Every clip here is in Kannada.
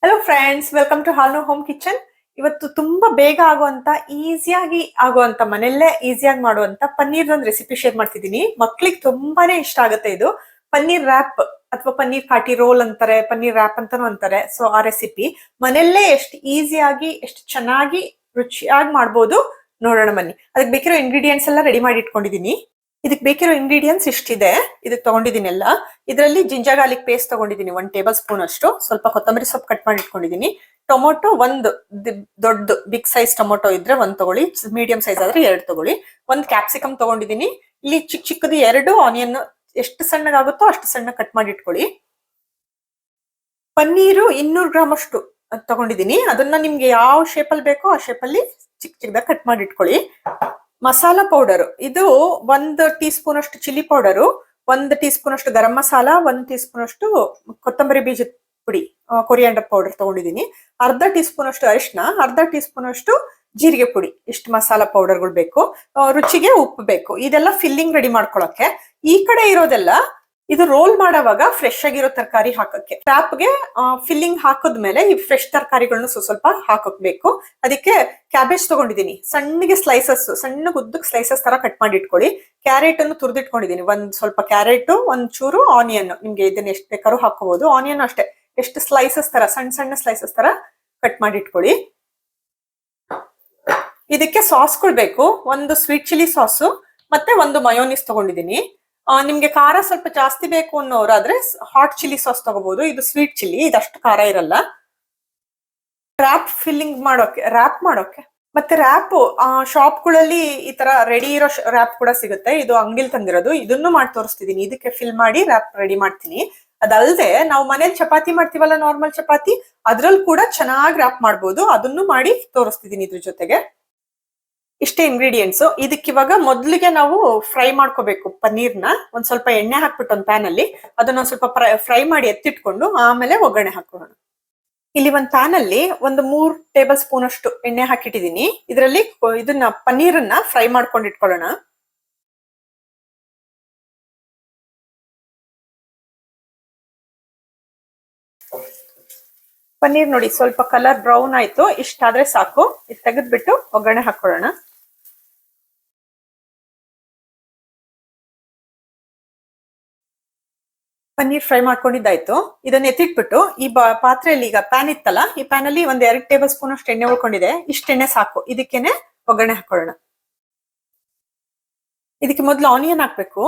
Hello friends, welcome to Halnoor home kitchen. ಇವತ್ತು ತುಂಬಾ ಬೇಗ ಆಗುವಂತ ಈಸಿಯಾಗಿ ಆಗುವಂತ ಮನೆಯಲ್ಲೇ ಈಸಿಯಾಗಿ ಮಾಡುವಂತ ಪನ್ನೀರ್ ಒಂದು ರೆಸಿಪಿ ಶೇರ್ ಮಾಡ್ತಿದ್ದೀನಿ. ಮಕ್ಳಿಗೆ ತುಂಬಾನೇ ಇಷ್ಟ ಆಗುತ್ತೆ ಇದು. ಪನ್ನೀರ್ ರ್ಯಾಪ್ ಅಥವಾ ಪನ್ನೀರ್ ಕಾಟಿ ರೋಲ್ ಅಂತಾರೆ, ಪನ್ನೀರ್ ರ್ಯಾಪ್ ಅಂತಾನು ಅಂತಾರೆ. ಸೊ ಆ ರೆಸಿಪಿ ಮನೆಯಲ್ಲೇ ಎಷ್ಟು ಈಸಿಯಾಗಿ ಎಷ್ಟು ಚೆನ್ನಾಗಿ ರುಚಿಯಾಗಿ ಮಾಡ್ಬೋದು ನೋಡೋಣ ಬನ್ನಿ. ಅದಕ್ಕೆ ಬೇಕಿರೋ ಇಂಗ್ರೀಡಿಯೆಂಟ್ಸ್ ಎಲ್ಲ ರೆಡಿ ಮಾಡಿ ಇಟ್ಕೊಂಡಿದೀನಿ. ಇದಕ್ಕೆ ಬೇಕಿರೋ ಇಂಗ್ರೀಡಿಯೆಂಟ್ಸ್ ಇಷ್ಟಿದೆ. ಇದಕ್ಕೆ ತಗೊಂಡಿದ್ದೀನಿ ಎಲ್ಲ. ಇದರಲ್ಲಿ ಜಿಂಜರ್ ಗಾರ್ಲಿಕ್ ಪೇಸ್ಟ್ ತಗೊಂಡಿದ್ದೀನಿ 1 ಟೇಬಲ್ ಸ್ಪೂನ್ ಅಷ್ಟು. ಸ್ವಲ್ಪ ಕೊತ್ತಂಬರಿ ಸೊಪ್ಪು ಕಟ್ ಮಾಡಿ ಇಟ್ಕೊಂಡಿದ್ದೀನಿ. ಟೊಮೊಟೊ ಒಂದು ದೊಡ್ಡ ಬಿಗ್ ಸೈಜ್ ಟೊಮೊಟೊ ಇದ್ರೆ ಒಂದ್ ತಗೊಳ್ಳಿ, ಮೀಡಿಯಂ ಸೈಜ್ ಆದ್ರೆ 2 ತಗೊಳ್ಳಿ. ಒಂದು ಕ್ಯಾಪ್ಸಿಕಮ್ ತಗೊಂಡಿದ್ದೀನಿ. ಇಲ್ಲಿ ಚಿಕ್ಕ ಚಿಕ್ಕದು 2 ಆನಿಯನ್ ಎಷ್ಟು ಸಣ್ಣಗಾಗುತ್ತೋ ಅಷ್ಟು ಸಣ್ಣ ಕಟ್ ಮಾಡಿ ಇಟ್ಕೊಳ್ಳಿ. ಪನ್ನೀರು 200 ಗ್ರಾಮ್ ಅಷ್ಟು ತಗೊಂಡಿದ್ದೀನಿ. ಅದನ್ನ ನಿಮ್ಗೆ ಯಾವ ಶೇಪಲ್ಲಿ ಬೇಕೋ ಆ ಶೇಪಲ್ಲಿ ಚಿಕ್ಕ ಚಿಕ್ಕದಾಗಿ ಕಟ್ ಮಾಡಿ ಇಟ್ಕೊಳ್ಳಿ. ಮಸಾಲಾ ಪೌಡರ್ ಇದು 1 ಟೀ ಸ್ಪೂನ್ ಅಷ್ಟು ಚಿಲ್ಲಿ ಪೌಡರು, 1 ಟೀ ಸ್ಪೂನ್ ಅಷ್ಟು ಗರಂ ಮಸಾಲ, 1 ಟೀ ಸ್ಪೂನ್ ಅಷ್ಟು ಕೊತ್ತಂಬರಿ ಬೀಜದ ಪುಡಿ, ಕೊರಿಯಾಂಡರ್ ಪೌಡರ್ ತಗೊಂಡಿದ್ದೀನಿ. ಅರ್ಧ ಟೀ ಸ್ಪೂನ್ ಅಷ್ಟು ಅರಿಶಿನ, ಅರ್ಧ ಟೀ ಸ್ಪೂನ್ ಅಷ್ಟು ಜೀರಿಗೆ ಪುಡಿ. ಇಷ್ಟು ಮಸಾಲಾ ಪೌಡರ್ಗಳು ಬೇಕು. ರುಚಿಗೆ ಉಪ್ಪು ಬೇಕು. ಇದೆಲ್ಲ ಫಿಲ್ಲಿಂಗ್ ರೆಡಿ ಮಾಡ್ಕೊಳಕ್ಕೆ. ಈ ಕಡೆ ಇರೋದೆಲ್ಲ ಇದು ರೋಲ್ ಮಾಡೋವಾಗ ಫ್ರೆಶ್ ಆಗಿರೋ ತರಕಾರಿ ಹಾಕಕ್ಕೆ. ರ್ಯಾಪ್ಗೆ ಫಿಲ್ಲಿಂಗ್ ಹಾಕದ್ಮೇಲೆ ಈ ಫ್ರೆಶ್ ತರಕಾರಿಗಳನ್ನ ಸ್ವಲ್ಪ ಹಾಕಬೇಕು. ಅದಕ್ಕೆ ಕ್ಯಾಬೇಜ್ ತಗೊಂಡಿದ್ದೀನಿ. ಸಣ್ಣಗೆ ಸ್ಲೈಸಸ್, ಸಣ್ಣ ಉದ್ದಕ್ಕೆ ಸ್ಲೈಸಸ್ ತರ ಕಟ್ ಮಾಡಿ ಇಟ್ಕೊಳ್ಳಿ. ಕ್ಯಾರೆಟ್ ಅನ್ನು ತುರಿದಿಟ್ಕೊಂಡಿದ್ದೀನಿ. ಸ್ವಲ್ಪ ಕ್ಯಾರೆಟ್, ಚೂರು ಆನಿಯನ್, ನಿಮ್ಗೆ ಇದನ್ನ ಎಷ್ಟು ಬೇಕಾದ್ರೂ ಹಾಕೋಬಹುದು. ಆನಿಯನ್ ಅಷ್ಟೇ ಎಷ್ಟು ಸ್ಲೈಸಸ್ ತರ, ಸಣ್ಣ ಸ್ಲೈಸಸ್ ತರ ಕಟ್ ಮಾಡಿ ಇಟ್ಕೊಳ್ಳಿ. ಇದಕ್ಕೆ ಸಾಸ್ಗಳು ಬೇಕು. ಒಂದು ಸ್ವೀಟ್ ಚಿಲ್ಲಿ ಸಾಸು ಮತ್ತೆ ಒಂದು ಮಯೋನಿಸ್ ತಗೊಂಡಿದ್ದೀನಿ. ನಿಮ್ಗೆ ಖಾರ ಸ್ವಲ್ಪ ಜಾಸ್ತಿ ಬೇಕು ಅನ್ನೋರಾದ್ರೆ ಹಾಟ್ ಚಿಲ್ಲಿ ಸಾಸ್ ತಗೋಬಹುದು. ಇದು ಸ್ವೀಟ್ ಚಿಲ್ಲಿ, ಇದಷ್ಟು ಖಾರ ಇರಲ್ಲ. ರ್ಯಾಪ್ ಫಿಲ್ಲಿಂಗ್ ರ್ಯಾಪ್ ಮಾಡೋಕೆ ಮತ್ತೆ ರ್ಯಾಪ್ ಶಾಪ್ಗಳಲ್ಲಿ ಈ ತರ ರೆಡಿ ಇರೋ ರ್ಯಾಪ್ ಕೂಡ ಸಿಗುತ್ತೆ. ಇದು ಅಂಗಡಿಲಿ ತಂದಿರೋದು. ಇದನ್ನು ಮಾಡಿ ತೋರಿಸ್ತಿದ್ದೀನಿ. ಇದಕ್ಕೆ ಫಿಲ್ ಮಾಡಿ ರ್ಯಾಪ್ ರೆಡಿ ಮಾಡ್ತೀನಿ. ಅದಲ್ಲದೆ ನಾವು ಮನೇಲಿ ಚಪಾತಿ ಮಾಡ್ತೀವಲ್ಲ, ನಾರ್ಮಲ್ ಚಪಾತಿ, ಅದ್ರಲ್ಲಿ ಕೂಡ ಚೆನ್ನಾಗಿ ರ್ಯಾಪ್ ಮಾಡ್ಬೋದು. ಅದನ್ನು ಮಾಡಿ ತೋರಿಸ್ತಿದ್ದೀನಿ ಇದ್ರ ಜೊತೆಗೆ. ಇಷ್ಟೇ ಇಂಗ್ರೀಡಿಯೆಂಟ್ಸ್. ಇದಕ್ಕೆ ಇವಾಗ ಮೊದಲಿಗೆ ನಾವು ಫ್ರೈ ಮಾಡ್ಕೋಬೇಕು ಪನ್ನೀರ್ನ. ಒಂದ್ ಸ್ವಲ್ಪ ಎಣ್ಣೆ ಹಾಕ್ಬಿಟ್ಟು ಒಂದು ಪ್ಯಾನ್ ಅಲ್ಲಿ ಅದನ್ನ ಸ್ವಲ್ಪ ಫ್ರೈ ಮಾಡಿ ಎತ್ತಿಟ್ಕೊಂಡು ಆಮೇಲೆ ಒಗ್ಗರಣೆ ಹಾಕೋಣ. ಇಲ್ಲಿ ಒಂದು ಪ್ಯಾನ್ ಅಲ್ಲಿ 3 ಟೇಬಲ್ ಸ್ಪೂನ್ ಅಷ್ಟು ಎಣ್ಣೆ ಹಾಕಿಟ್ಟಿದೀನಿ. ಇದರಲ್ಲಿ ಇದನ್ನ ಪನ್ನೀರನ್ನ ಫ್ರೈ ಮಾಡ್ಕೊಂಡು ಇಟ್ಕೊಳ್ಳೋಣ. ಪನ್ನೀರ್ ನೋಡಿ ಸ್ವಲ್ಪ ಕಲರ್ ಬ್ರೌನ್ ಆಯ್ತು. ಇಷ್ಟಾದ್ರೆ ಸಾಕು. ಇದು ತೆಗೆದ್ಬಿಟ್ಟು ಒಗ್ಗರಣೆ ಹಾಕೊಳ್ಳೋಣ. ಪನ್ನೀರ್ ಫ್ರೈ ಮಾಡ್ಕೊಂಡಿದ್ದಾಯ್ತು. ಇದನ್ನ ಎತ್ತಿಟ್ಬಿಟ್ಟು ಈ ಪಾತ್ರೆಯಲ್ಲಿ ಈಗ ಪ್ಯಾನ್ ಇತ್ತಲ್ಲ, ಈ ಪ್ಯಾನ್ ಅಲ್ಲಿ 2 ಟೇಬಲ್ ಸ್ಪೂನ್ ಅಷ್ಟು ಎಣ್ಣೆ ಉಳ್ಕೊಂಡಿದೆ. ಇಷ್ಟ ಎಣ್ಣೆ ಸಾಕು. ಇದಕ್ಕೇನೆ ಒಗ್ಗರಣೆ ಹಾಕೊಳ್ಳೋಣ. ಇದಕ್ಕೆ ಮೊದಲು ಆನಿಯನ್ ಹಾಕ್ಬೇಕು.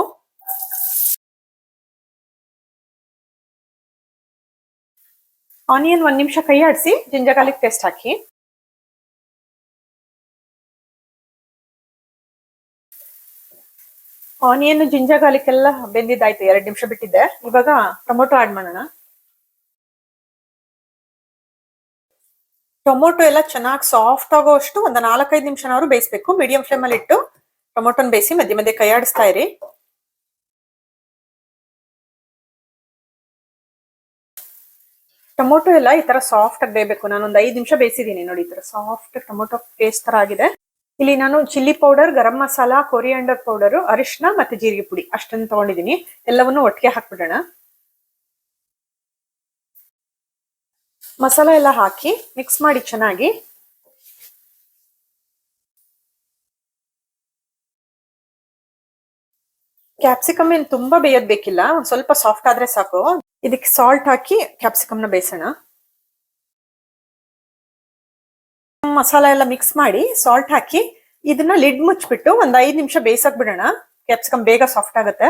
ಆನಿಯನ್ 1 ನಿಮಿಷ ಕೈ ಆಡಿಸಿ ಜಿಂಜರ್ ಗಾರ್ಲಿಕ್ ಪೇಸ್ಟ್ ಹಾಕಿ. ಆನಿಯನ್ ಜಿಂಜರ್ ಗಾರ್ಲಿಕ್ ಎಲ್ಲ ಬೆಂದಿದ್ದಾಯ್ತು. 2 ನಿಮಿಷ ಬಿಟ್ಟಿದ್ದೆ. ಇವಾಗ ಟೊಮೊಟೊ ಆಡ್ ಮಾಡೋಣ. ಟೊಮೊಟೊ ಎಲ್ಲ ಚೆನ್ನಾಗಿ ಸಾಫ್ಟ್ ಆಗೋ ಅಷ್ಟು 4-5 ನಿಮಿಷನಾದ್ರು ಬೇಯಿಸ್ಬೇಕು. ಮೀಡಿಯಂ ಫ್ಲೇಮ್ ಅಲ್ಲಿ ಇಟ್ಟು ಟೊಮೊಟೊನ ಬೇಯಿಸಿ ಮಧ್ಯೆ ಮಧ್ಯೆ ಕೈ ಆಡಿಸ್ತಾ ಇರಿ. ಟೊಮೊಟೊ ಎಲ್ಲ ಈ ತರ ಸಾಫ್ಟ್ ಆಗಿ ಬೇಯಬೇಕು. ನಾನು 5 ನಿಮಿಷ ಬೇಯಿಸಿದೀನಿ. ನೋಡಿ, ಈ ತರ ಸಾಫ್ಟ್ ಟೊಮೊಟೊ ಪೇಸ್ಟ್ ತರ ಆಗಿದೆ. ಇಲ್ಲಿ ನಾನು chilli powder, garam masala, coriander powder, ಅರಿಶಿನ ಮತ್ತೆ ಜೀರಿಗೆ ಪುಡಿ ಅಷ್ಟನ್ನು ತಗೊಂಡಿದ್ದೀನಿ. ಎಲ್ಲವನ್ನು ಒಟ್ಟಿಗೆ ಹಾಕ್ಬಿಡೋಣ. ಮಸಾಲ ಎಲ್ಲ ಹಾಕಿ ಮಿಕ್ಸ್ ಮಾಡಿ ಚೆನ್ನಾಗಿ. ಕ್ಯಾಪ್ಸಿಕಮ್ ಏನು ತುಂಬಾ ಬೇಯೋದ್ ಬೇಕಿಲ್ಲ, ಒಂದ್ ಸ್ವಲ್ಪ ಸಾಫ್ಟ್ ಆದ್ರೆ ಸಾಕು. ಇದಕ್ಕೆ ಸಾಲ್ಟ್ ಹಾಕಿ ಕ್ಯಾಪ್ಸಿಕಮ್ನ ಬೇಯಿಸೋಣ. ಮಸಾಲ ಎಲ್ಲ ಮಿಕ್ಸ್ ಮಾಡಿ ಸಾಲ್ಟ್ ಹಾಕಿ ಇದನ್ನ ಲಿಡ್ ಮುಚ್ಚಿಬಿಟ್ಟು 5 ನಿಮಿಷ ಬೇಯಿಸಕ್ ಬಿಡೋಣ. ಕ್ಯಾಪ್ಸಿಕಮ್ ಬೇಗ ಸಾಫ್ಟ್ ಆಗುತ್ತೆ.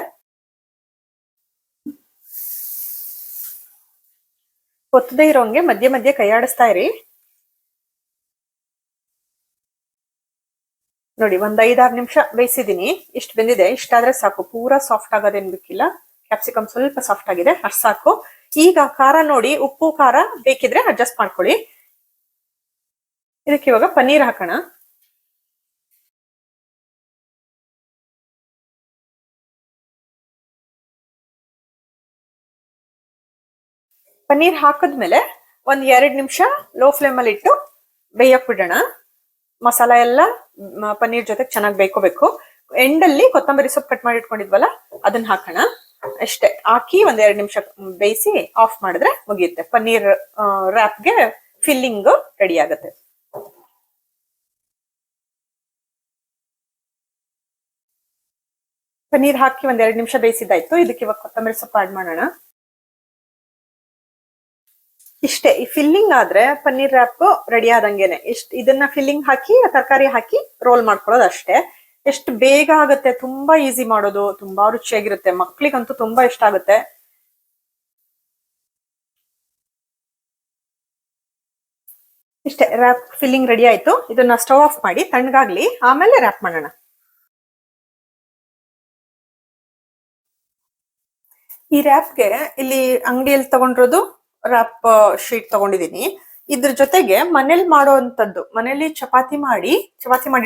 ಒತ್ತದೇ ಇರೋಂಗೆ ಮಧ್ಯೆ ಮಧ್ಯೆ ಕೈ ಆಡಿಸ್ತಾ ಇರಿ. ನೋಡಿ, 5-6 ನಿಮಿಷ ಬೇಯಿಸಿದೀನಿ. ಇಷ್ಟು ಬೆಂದಿದೆ. ಇಷ್ಟಾದ್ರೆ ಸಾಕು. ಪೂರಾ ಸಾಫ್ಟ್ ಆಗೋದೇನ್ ಬೇಕಿಲ್ಲ. ಕ್ಯಾಪ್ಸಿಕಮ್ ಸ್ವಲ್ಪ ಸಾಫ್ಟ್ ಆಗಿದೆ, ಅಷ್ಟು ಸಾಕು. ಈಗ ಖಾರ ನೋಡಿ, ಉಪ್ಪು ಖಾರ ಬೇಕಿದ್ರೆ ಅಡ್ಜಸ್ಟ್ ಮಾಡ್ಕೊಳ್ಳಿ. ಇದಕ್ಕೆ ಇವಾಗ ಪನ್ನೀರ್ ಹಾಕೋಣ. ಪನ್ನೀರ್ ಹಾಕಿದ್ಮೇಲೆ 2 ನಿಮಿಷ ಲೋ ಫ್ಲೇಮ್ ಅಲ್ಲಿ ಇಟ್ಟು ಬೇಯಕ್ ಬಿಡೋಣ. ಮಸಾಲ ಎಲ್ಲ ಪನ್ನೀರ್ ಜೊತೆ ಚೆನ್ನಾಗಿ ಬೇಯ್ಕೋಬೇಕು. ಎಂಡಲ್ಲಿ ಕೊತ್ತಂಬರಿ ಸೊಪ್ಪು ಕಟ್ ಮಾಡಿ ಇಟ್ಕೊಂಡಿದ್ವಲ್ಲ ಅದನ್ನ ಹಾಕೋಣ. ಅಷ್ಟೇ ಹಾಕಿ ಒಂದ್ 2 ನಿಮಿಷ ಬೇಯಿಸಿ ಆಫ್ ಮಾಡಿದ್ರೆ ಮುಗಿಯುತ್ತೆ. ಪನ್ನೀರ್ ರ್ಯಾಪ್ಗೆ ಫಿಲ್ಲಿಂಗ್ ರೆಡಿ ಆಗುತ್ತೆ. ಪನ್ನೀರ್ ಹಾಕಿ ಒಂದ್ 2 ನಿಮಿಷ ಬೇಯಿಸಿದಾಯ್ತು. ಇದಕ್ಕೆ ಇವಾಗ ಕೊತ್ತಂಬರಿ ಸೊಪ್ಪು ಆಡ್ ಮಾಡೋಣ. ಇಷ್ಟೇ, ಈ ಫಿಲ್ಲಿಂಗ್ ಆದ್ರೆ ಪನ್ನೀರ್ ರ್ಯಾಪ್ ರೆಡಿ ಆದಂಗೆನೆ. ಇದನ್ನ ಫಿಲ್ಲಿಂಗ್ ಹಾಕಿ ತರಕಾರಿ ಹಾಕಿ ರೋಲ್ ಮಾಡ್ಕೊಳ್ಳೋದು ಅಷ್ಟೇ. ಎಷ್ಟು ಬೇಗ ಆಗುತ್ತೆ, ತುಂಬಾ ಈಸಿ ಮಾಡೋದು, ತುಂಬಾ ರುಚಿಯಾಗಿರುತ್ತೆ, ಮಕ್ಳಿಗಂತೂ ತುಂಬಾ ಇಷ್ಟ ಆಗುತ್ತೆ. ಇಷ್ಟೇ, ರ್ಯಾಪ್ ಫಿಲ್ಲಿಂಗ್ ರೆಡಿ ಆಯ್ತು. ಇದನ್ನ ಸ್ಟವ್ ಆಫ್ ಮಾಡಿ ತಣ್ಣಗಾಗ್ಲಿ, ಆಮೇಲೆ ರ್ಯಾಪ್ ಮಾಡೋಣ. ಈ ರ್ಯಾಪ್ಗೆ ಇಲ್ಲಿ ಅಂಗಡಿಯಲ್ಲಿ ತಗೊಂಡಿರೋದು ರ್ಯಾಪ್ ಶೀಟ್ ತಗೊಂಡಿದೀನಿ. ಇದ್ರ ಜೊತೆಗೆ ಮನೇಲಿ ಮಾಡುವಂತದ್ದು, ಮನೇಲಿ ಚಪಾತಿ ಮಾಡಿ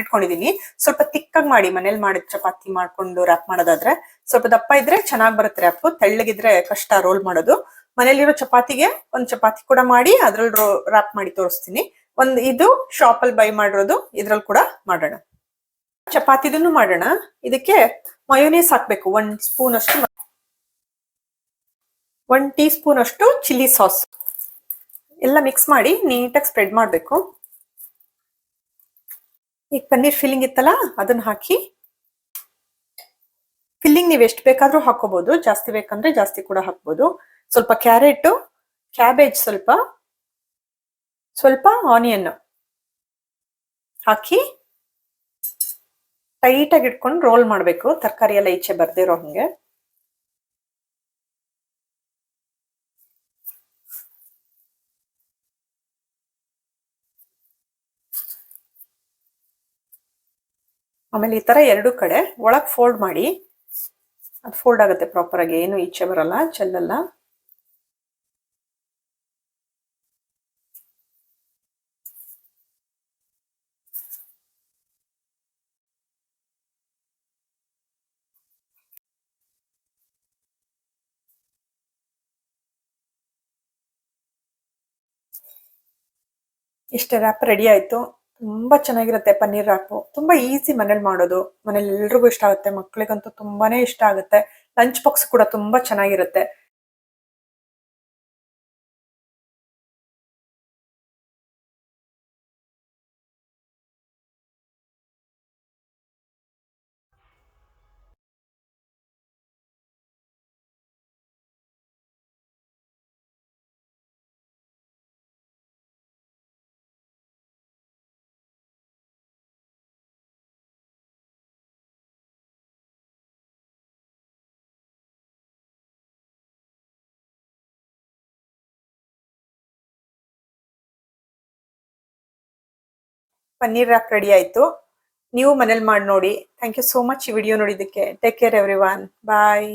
ಇಟ್ಕೊಂಡಿದೀನಿ. ಸ್ವಲ್ಪ ತಿಕ್ಕಾಗಿ ಮಾಡಿ, ಮನೇಲಿ ಮಾಡಿದ ಚಪಾತಿ ಮಾಡ್ಕೊಂಡು ರ್ಯಾಪ್ ಮಾಡೋದಾದ್ರೆ ಸ್ವಲ್ಪ ದಪ್ಪ ಇದ್ರೆ ಚೆನ್ನಾಗ್ ಬರುತ್ತೆ ರ್ಯಾಪ್. ತೆಳ್ಳಗಿದ್ರೆ ಕಷ್ಟ ರೋಲ್ ಮಾಡೋದು. ಮನೇಲಿರೋ ಚಪಾತಿಗೆ ಒಂದ್ ಚಪಾತಿ ಕೂಡ ಮಾಡಿ ಅದ್ರಲ್ಲಿ ರ್ಯಾಪ್ ಮಾಡಿ ತೋರಿಸ್ತೀನಿ. ಇದು ಶಾಪ್ ಅಲ್ಲಿ ಬೈ ಮಾಡಿರೋದು, ಇದ್ರಲ್ಲಿ ಕೂಡ ಮಾಡೋಣ. ಚಪಾತಿದನ್ನು ಮಾಡೋಣ. ಇದಕ್ಕೆ ಮಯೋನೀಸ್ ಹಾಕ್ಬೇಕು, 1 ಟೀ ಸ್ಪೂನ್ ಅಷ್ಟು ಚಿಲ್ಲಿ ಸಾಸ್ ಎಲ್ಲ ಮಿಕ್ಸ್ ಮಾಡಿ ನೀಟಾಗಿ ಸ್ಪ್ರೆಡ್ ಮಾಡಬೇಕು. ಈಗ ಪನ್ನೀರ್ ಫಿಲ್ಲಿಂಗ್ ಇತ್ತಲ್ಲ ಅದನ್ನ ಹಾಕಿ, ಫಿಲ್ಲಿಂಗ್ ನೀವು ಎಷ್ಟು ಬೇಕಾದ್ರೂ ಹಾಕೋಬಹುದು, ಜಾಸ್ತಿ ಬೇಕಂದ್ರೆ ಜಾಸ್ತಿ ಕೂಡ ಹಾಕ್ಬೋದು. ಸ್ವಲ್ಪ ಕ್ಯಾರೆಟ್, ಕ್ಯಾಬೇಜ್, ಸ್ವಲ್ಪ ಆನಿಯನ್ ಹಾಕಿ ಟೈಟ್ ಆಗಿ ಇಟ್ಕೊಂಡು ರೋಲ್ ಮಾಡಬೇಕು, ತರಕಾರಿ ಎಲ್ಲ ಈಚೆ ಬರ್ದೇ ಇರೋ ಹಂಗೆ. ಆಮೇಲೆ ಈ ತರ 2 ಕಡೆ ಒಳಗ್ ಫೋಲ್ಡ್ ಮಾಡಿ, ಅದು ಫೋಲ್ಡ್ ಆಗುತ್ತೆ ಪ್ರಾಪರ್ ಆಗಿ, ಏನು ಈಚೆ ಬರಲ್ಲ, ಚೆಲ್ಲಲ್ಲ. ಇಷ್ಟೇ, ರ್ಯಾಪ್ ರೆಡಿ ಆಯ್ತು. ತುಂಬಾ ಚೆನ್ನಾಗಿರುತ್ತೆ ಪನ್ನೀರ್ ರ್ಯಾಪ್. ತುಂಬಾ ಈಸಿ ಮನೇಲಿ ಮಾಡೋದು. ಮನೇಲಿ ಎಲ್ರಿಗೂ ಇಷ್ಟ ಆಗುತ್ತೆ, ಮಕ್ಳಿಗಂತೂ ತುಂಬಾನೇ ಇಷ್ಟ ಆಗುತ್ತೆ. ಲಂಚ್ ಬಾಕ್ಸ್ ಕೂಡ ತುಂಬಾ ಚೆನ್ನಾಗಿರುತ್ತೆ. ಪನ್ನೀರ್ ರ್ಯಾಪ್ ರೆಡಿ ಆಯ್ತು. ನೀವು ಮನೇಲಿ ಮಾಡಿ ನೋಡಿ. ಥ್ಯಾಂಕ್ ಯು ಸೋ ಮಚ್ ಈ ವಿಡಿಯೋ ನೋಡಿದ್ದಕ್ಕೆ. Take care everyone. ಬಾಯ್.